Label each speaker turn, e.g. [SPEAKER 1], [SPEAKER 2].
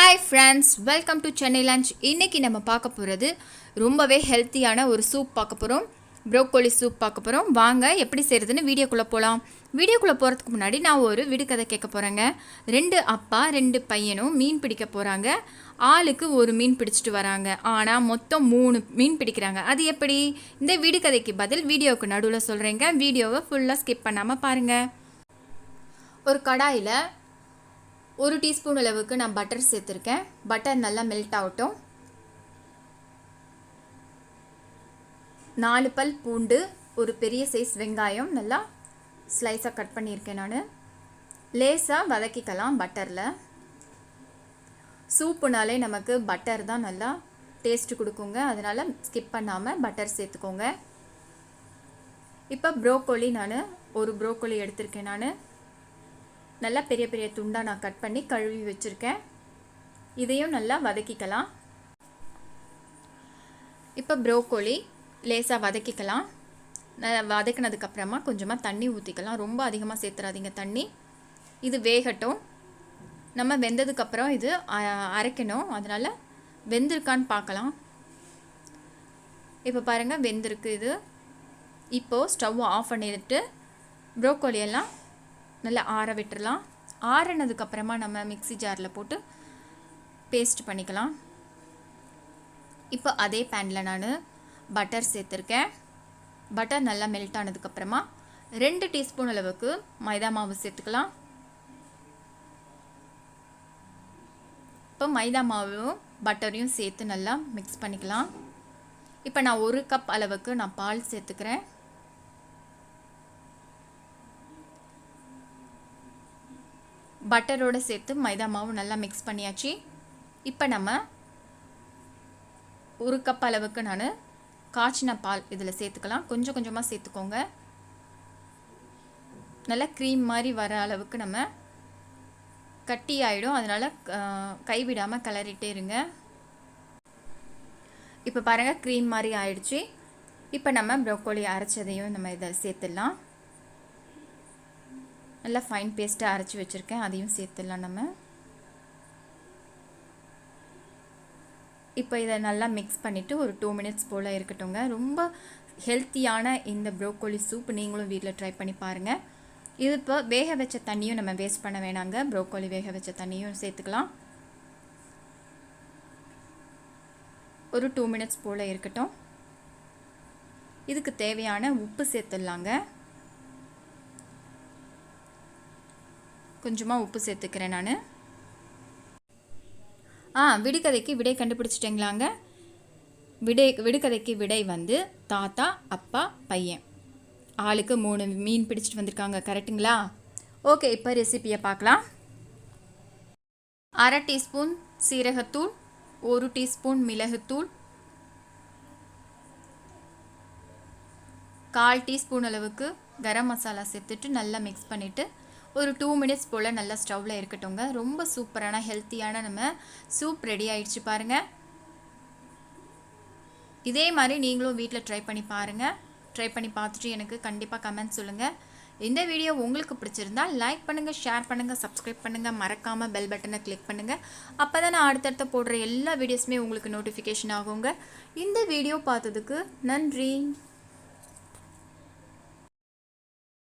[SPEAKER 1] Hi friends, welcome to Chennai lunch. இன்றைக்கி நம்ம பார்க்க போகிறது ரொம்பவே ஹெல்த்தியான ஒரு சூப் பார்க்க போகிறோம். ப்ரோக்கோலி சூப் பார்க்க போகிறோம். வாங்க எப்படி செய்கிறதுன்னு வீடியோக்குள்ளே போகலாம். வீடியோக்குள்ளே போகிறதுக்கு முன்னாடி நான் ஒரு விடுகதை கேட்க போகிறேங்க. 2 அப்பா 2 பையனும் மீன் பிடிக்க போகிறாங்க. ஆளுக்கு ஒரு மீன் பிடிச்சிட்டு வராங்க. ஆனால் மொத்தம் 3 மீன் பிடிக்கிறாங்க. அது எப்படி? இந்த விடுகதைக்கு பதில் வீடியோவுக்கு நடுவில் சொல்கிறேங்க. வீடியோவை ஃபுல்லாக ஸ்கிப் பண்ணாமல் பாருங்கள். ஒரு கடாயில் 1 டீஸ்பூன் அளவுக்கு நான் பட்டர் சேர்த்துருக்கேன். பட்டர் நல்லா மெல்ட் ஆகட்டும். 4 பல் பூண்டு, ஒரு பெரிய சைஸ் வெங்காயம் நல்லா ஸ்லைஸாக கட் பண்ணியிருக்கேன். நான் லேசாக வதக்கிக்கலாம் பட்டரில். சூப்புனாலே நமக்கு பட்டர் தான் நல்லா டேஸ்ட்டு கொடுக்குங்க. அதனால் ஸ்கிப் பண்ணாமல் பட்டர் சேர்த்துக்கோங்க. இப்போ ப்ரோக்கோலி நான் ஒரு ப்ரோக்கோலி எடுத்திருக்கேன். நான் நல்லா பெரிய பெரிய துண்டாக நான் கட் பண்ணி கழுவி வச்சுருக்கேன். இதையும் நல்லா வதக்கிக்கலாம். இப்போ ப்ரோக்கோலி லேசாக வதக்கிக்கலாம். வதக்கினதுக்கப்புறமா கொஞ்சமாக தண்ணி ஊற்றிக்கலாம். ரொம்ப அதிகமாக சேர்த்துறாதீங்க தண்ணி. இது வேகட்டும். நம்ம வெந்ததுக்கப்புறம் இது அரைக்கணும். அதனால் வெந்திருக்கான்னு பார்க்கலாம். இப்போ பாருங்கள், வெந்திருக்கு இது. இப்போது ஸ்டவ் ஆஃப் பண்ணிட்டு ப்ரோக்கோலியெல்லாம் நல்லா ஆற விட்டுறலாம். ஆறினதுக்கப்புறமா நம்ம மிக்ஸி ஜாரில் போட்டு பேஸ்ட் பண்ணிக்கலாம். இப்போ அதே பேனில் நான் பட்டர் சேர்த்துருக்கேன். பட்டர் நல்லா மெல்ட் ஆனதுக்கப்புறமா 2 டீஸ்பூன் அளவுக்கு மைதா மாவு சேர்த்துக்கலாம். இப்போ மைதா மாவும் பட்டரையும் சேர்த்து நல்லா மிக்ஸ் பண்ணிக்கலாம். இப்போ நான் 1 கப் அளவுக்கு நான் பால் சேர்த்துக்கிறேன். பட்டரோடு சேர்த்து மைதா மாவு நல்லா மிக்ஸ் பண்ணியாச்சு. இப்போ நம்ம 1 கப் அளவுக்கு நான் காய்ச்சின பால் இதில் சேர்த்துக்கலாம். கொஞ்சம் கொஞ்சமாக சேர்த்துக்கோங்க. நல்லா க்ரீம் மாதிரி வர அளவுக்கு நம்ம கட்டி ஆகிடும். அதனால் கைவிடாமல் கிளறிட்டே இருங்க. இப்போ பாருங்கள், க்ரீம் மாதிரி ஆயிடுச்சு. இப்போ நம்ம ப்ரோக்கோலி அரைச்சதையும் நம்ம இதை சேர்த்துடலாம். நல்லா ஃபைன் பேஸ்ட்டாக அரைச்சி வச்சுருக்கேன். அதையும் சேர்த்துடலாம் நம்ம. இப்போ இதை நல்லா மிக்ஸ் பண்ணிவிட்டு ஒரு 2 மினிட்ஸ் போல் இருக்கட்டுங்க. ரொம்ப ஹெல்த்தியான இந்த ப்ரோக்கோலி சூப் நீங்களும் வீட்டில் ட்ரை பண்ணி பாருங்கள். இது இப்போ வேக வச்ச தண்ணியும் நம்ம வேஸ்ட் பண்ண வேணாங்க. ப்ரோக்கோலி வேக வச்ச தண்ணியும் சேர்த்துக்கலாம். ஒரு 2 மினிட்ஸ் போல் இருக்கட்டும். இதுக்கு தேவையான உப்பு சேர்த்துடலாங்க. கொஞ்சமாக உப்பு சேர்த்துக்கிறேன் நான். விடுகதைக்கு விடை கண்டுபிடிச்சிட்டிங்களாங்க. விடுகதைக்கு விடை வந்து தாத்தா, அப்பா, பையன். ஆளுக்கு 3 மீன் பிடிச்சிட்டு வந்திருக்காங்க. கரெக்டுங்களா? ஓகே, இப்போ ரெசிபியை பார்க்கலாம். 1/2 டீஸ்பூன் சீரகத்தூள், 1 டீஸ்பூன் மிளகுத்தூள், 1/4 டீஸ்பூன் அளவுக்கு கரம் மசாலா சேர்த்துட்டு நல்லா மிக்ஸ் பண்ணிவிட்டு ஒரு 2 மினிட்ஸ் போல் நல்லா ஸ்டவ்வில் இருக்கட்டுங்க. ரொம்ப சூப்பரான ஹெல்த்தியான நம்ம சூப் ரெடி ஆயிடுச்சு பாருங்கள். இதே மாதிரி நீங்களும் வீட்டில் ட்ரை பண்ணி பாருங்கள். ட்ரை பண்ணி பார்த்துட்டு எனக்கு கண்டிப்பாக கமெண்ட் சொல்லுங்கள். இந்த வீடியோ உங்களுக்கு பிடிச்சிருந்தா லைக் பண்ணுங்கள், ஷேர் பண்ணுங்கள், சப்ஸ்கிரைப் பண்ணுங்கள். மறக்காமல் பெல் பட்டனை கிளிக் பண்ணுங்கள். அப்போ தான் நான் அடுத்தடுத்த போடுற எல்லா வீடியோஸுமே உங்களுக்கு நோட்டிஃபிகேஷன் ஆகுங்க. இந்த வீடியோ பார்த்ததுக்கு நன்றி.